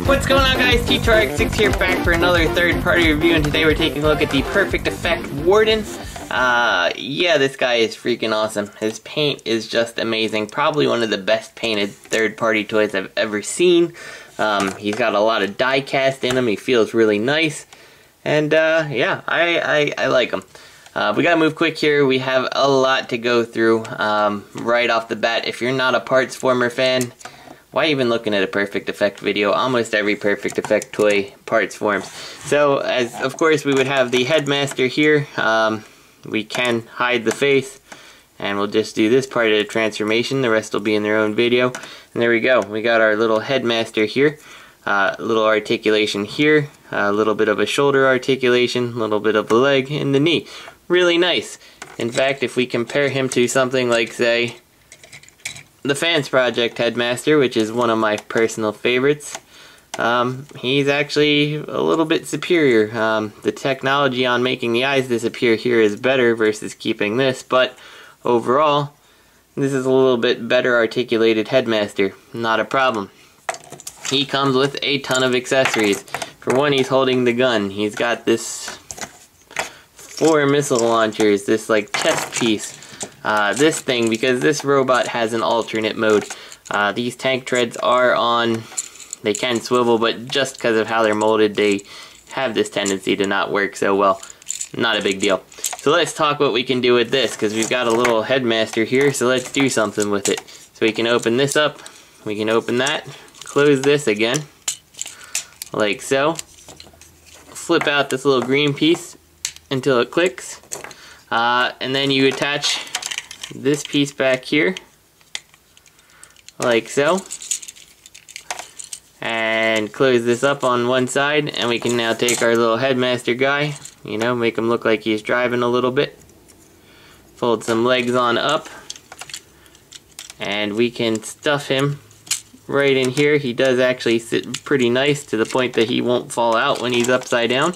What's going on, guys? T2RX6 here, back for another third-party review, and today we're taking a look at the Perfect Effect Warden. Yeah, this guy is freaking awesome. His paint is just amazing. Probably one of the best painted third-party toys I've ever seen. He's got a lot of die cast in him. He feels really nice. And, yeah, I like him. We gotta move quick here. We have a lot to go through right off the bat. If you're not a Parts Former fan, why even looking at a Perfect Effect video? Almost every Perfect Effect toy parts forms. So, as of course, we would have the Headmaster here. We can hide the face, and we'll just do this part of the transformation. The rest will be in their own video. And there we go. We got our little Headmaster here. A little articulation here. A little bit of a shoulder articulation. A little bit of the leg and the knee. Really nice. In fact, if we compare him to something like, say, the Fans Project Headmaster, which is one of my personal favorites, he's actually a little bit superior. The technology on making the eyes disappear here is better versus keeping this, but overall, this is a little bit better articulated Headmaster. Not a problem. He comes with a ton of accessories. For one, he's holding the gun. He's got this 4 missile launchers, this like chest piece. This thing, because this robot has an alternate mode. These tank treads are on, they can swivel, but just because of how they're molded, they have this tendency to not work so well. Not a big deal. So let's talk what we can do with this, because we've got a little Headmaster here, so let's do something with it. So we can open this up, we can open that, close this again, like so. Flip out this little green piece until it clicks, and then you attach this piece back here, like so, and close this up on one side, and we can now take our little Headmaster guy, you know, make him look like he's driving a little bit, fold some legs on up, and we can stuff him right in here. He does actually sit pretty nice to the point that he won't fall out when he's upside down.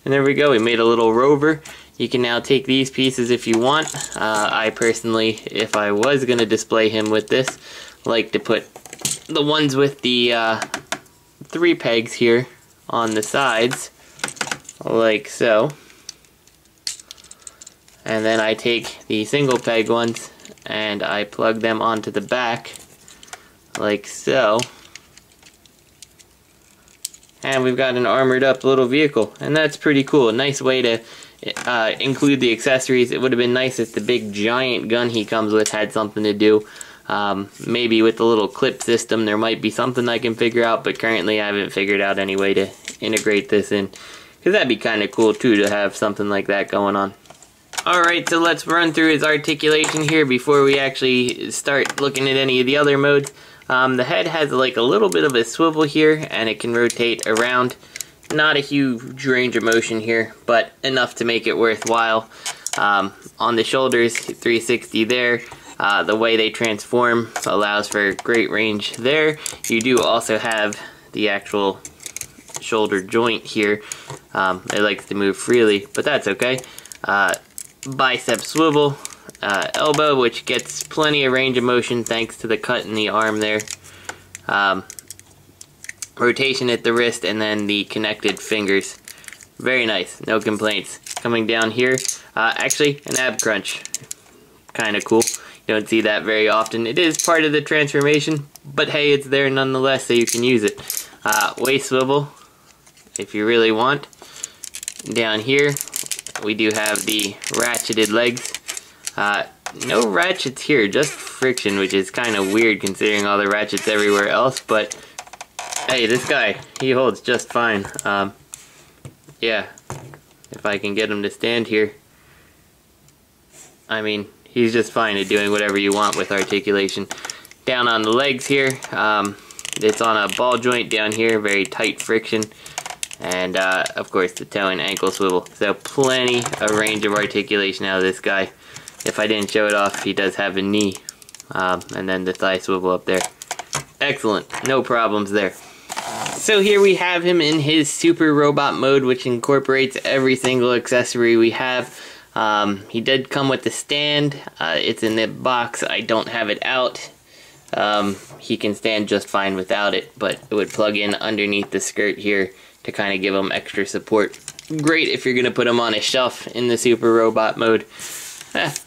And there we go, we made a little rover. You can now take these pieces if you want. I personally, if I was going to display him with this, like to put the ones with the 3 pegs here on the sides, like so. And then I take the single peg ones and I plug them onto the back, like so. And we've got an armored up little vehicle, and that's pretty cool. A nice way to include the accessories. It would have been nice if the big giant gun he comes with had something to do. Maybe with the little clip system there might be something I can figure out, but currently I haven't figured out any way to integrate this in, because that'd be kind of cool too to have something like that going on. Alright, so let's run through his articulation here before we actually start looking at any of the other modes. The head has like a little bit of a swivel here, and it can rotate around. Not a huge range of motion here, but enough to make it worthwhile. On the shoulders, 360 there. The way they transform allows for great range there. You do also have the actual shoulder joint here. It likes to move freely, but that's okay. Bicep swivel. Elbow, which gets plenty of range of motion thanks to the cut in the arm there. Rotation at the wrist, and then the connected fingers. Very nice, no complaints. Coming down here, actually an ab crunch. Kind of cool. You don't see that very often. It is part of the transformation, but hey, it's there nonetheless, so you can use it. Waist swivel, if you really want. Down here, we do have the ratcheted legs. No ratchets here, just friction, which is kind of weird considering all the ratchets everywhere else, but hey, this guy, he holds just fine. Yeah, if I can get him to stand here, I mean, he's just fine at doing whatever you want with articulation. Down on the legs here, it's on a ball joint down here, very tight friction, and of course the toe and ankle swivel. So plenty of range of articulation out of this guy. If I didn't show it off, he does have a knee, and then the thigh swivel up there. Excellent, no problems there. So here we have him in his super robot mode, which incorporates every single accessory we have. He did come with the stand. It's in the box. I don't have it out. he can stand just fine without it, but it would plug in underneath the skirt here to kind of give him extra support. Great if you're going to put him on a shelf in the super robot mode.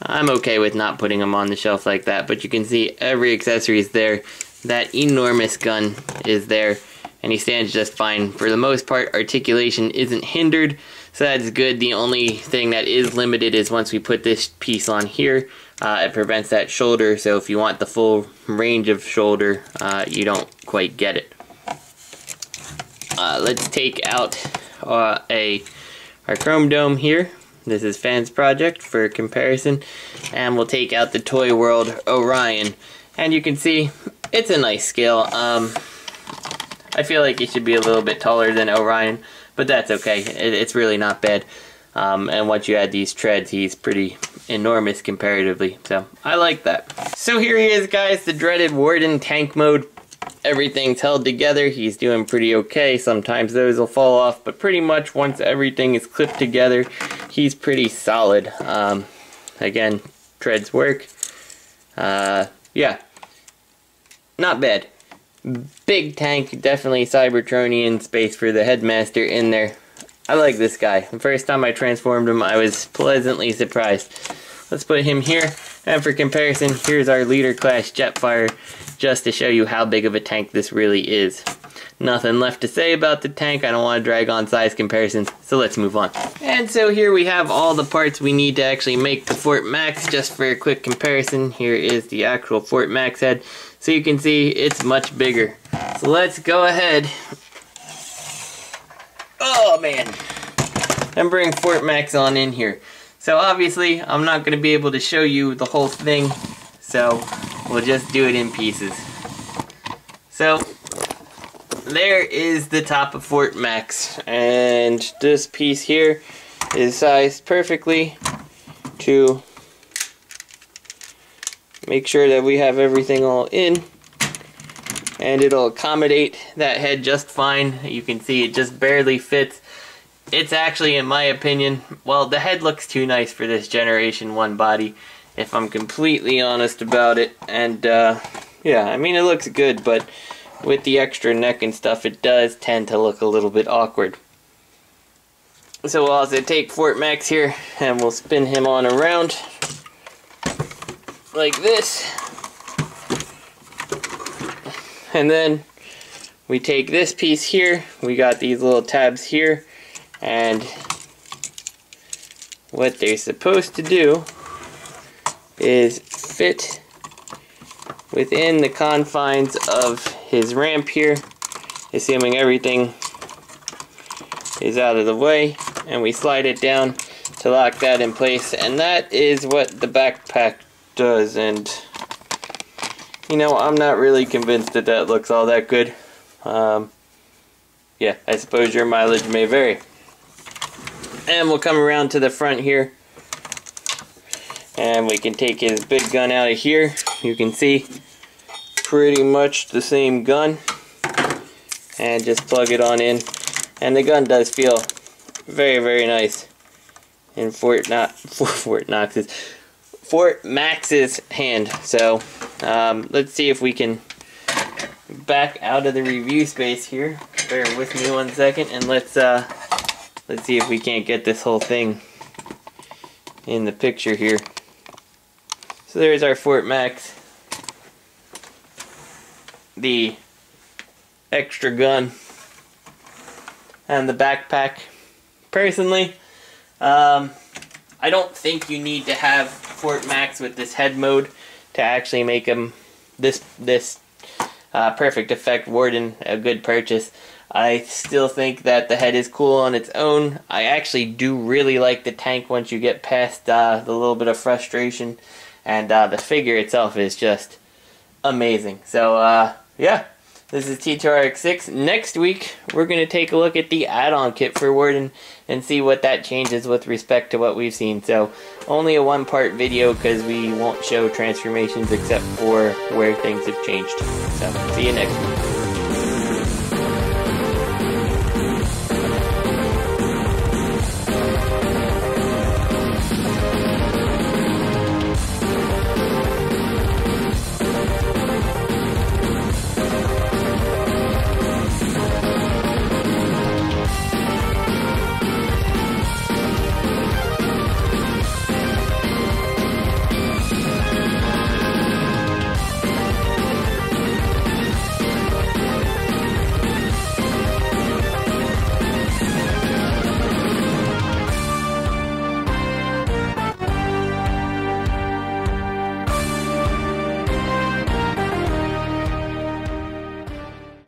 I'm okay with not putting him on the shelf like that, but you can see every accessory is there. That enormous gun is there, and he stands just fine. For the most part, articulation isn't hindered, so that's good. The only thing that is limited is once we put this piece on here, it prevents that shoulder, so if you want the full range of shoulder, you don't quite get it. Let's take out our chrome dome here. This is Fan's project for comparison, and we'll take out the Toy World Orion, and you can see it's a nice scale. I feel like he should be a little bit taller than Orion, but that's okay. It's really not bad. And once you add these treads, he's pretty enormous comparatively, so I like that. So here he is, guys, the dreaded Warden tank mode. Everything's held together. He's doing pretty okay. Sometimes those will fall off, but pretty much once everything is clipped together, he's pretty solid. Again, treads work. Yeah, not bad. Big tank, definitely Cybertronian space for the Headmaster in there. I like this guy. The first time I transformed him, I was pleasantly surprised. Let's put him here, and for comparison, here's our leader class Jetfire, just to show you how big of a tank this really is. Nothing left to say about the tank. I don't want to drag on size comparisons, so let's move on. And so here we have all the parts we need to actually make the Fort Max. Just for a quick comparison, here is the actual Fort Max head. So you can see it's much bigger. So let's go ahead. Oh man. And bring Fort Max on in here. So obviously, I'm not going to be able to show you the whole thing, so we'll just do it in pieces. So, there is the top of Fort Max, and this piece here is sized perfectly to make sure that we have everything all in, and it'll accommodate that head just fine. You can see it just barely fits. It's actually, in my opinion, well, the head looks too nice for this Generation 1 body, if I'm completely honest about it. And, yeah, I mean, it looks good, but with the extra neck and stuff, it does tend to look a little bit awkward. So we'll also take Fort Max here, and we'll spin him on around, like this. And then we take this piece here, we got these little tabs here, and what they're supposed to do is fit within the confines of his ramp here, assuming everything is out of the way, and we slide it down to lock that in place, and that is what the backpack does. And you know, I'm not really convinced that that looks all that good. Yeah, I suppose your mileage may vary. And we'll come around to the front here, and we can take his big gun out of here. You can see pretty much the same gun, and just plug it on in, and the gun does feel very, very nice in Fort Max's hand. So let's see if we can back out of the review space here. Bear with me one second, and let's see if we can't get this whole thing in the picture here. So there's our Fort Max, the extra gun, and the backpack. Personally, I don't think you need to have Fort Max with this head mode to actually make him this Perfect Effect Warden a good purchase. I still think that the head is cool on its own. I actually do really like the tank once you get past the little bit of frustration, and the figure itself is just amazing. So yeah, this is T2RX6. Next week we're going to take a look at the add-on kit for Warden and see what that changes with respect to what we've seen. So only a one-part video because we won't show transformations except for where things have changed. So see you next week.